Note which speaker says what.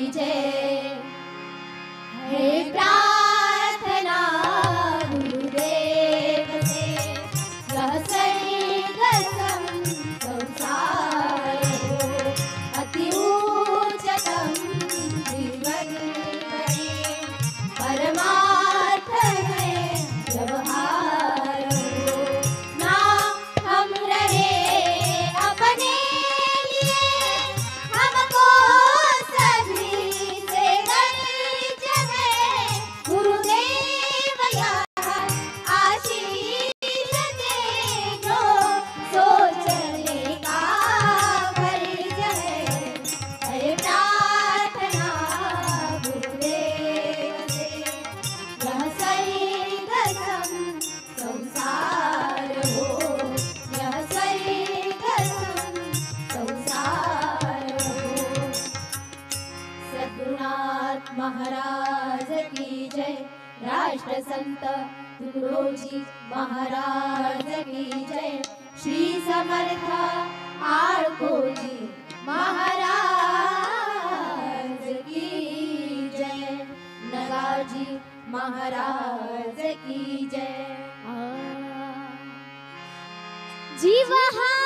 Speaker 1: जय। है प्रार्थना गुरुदेव से, यह सर्गसम संसार हो, अति उच्चतम जीवन बने, परमार्थ में व्यवहार हो। ना हम रहे अपने लिए, हमको सभी से गर्ज है। गुरुदेव यह आशीष दे जो सोचने का फर्ज है। है प्रार्थना गुरुदेव से, यह सर्गसम संसार हो, यह सर्गसम संसार हो। सद्गुरुनाथ महाराज की जय। राष्ट्र संत तुकडोजी महाराज की जय। श्री समर्थ आळकोजी महाराज की जय। नगाजी महाराज की जय। जीव हा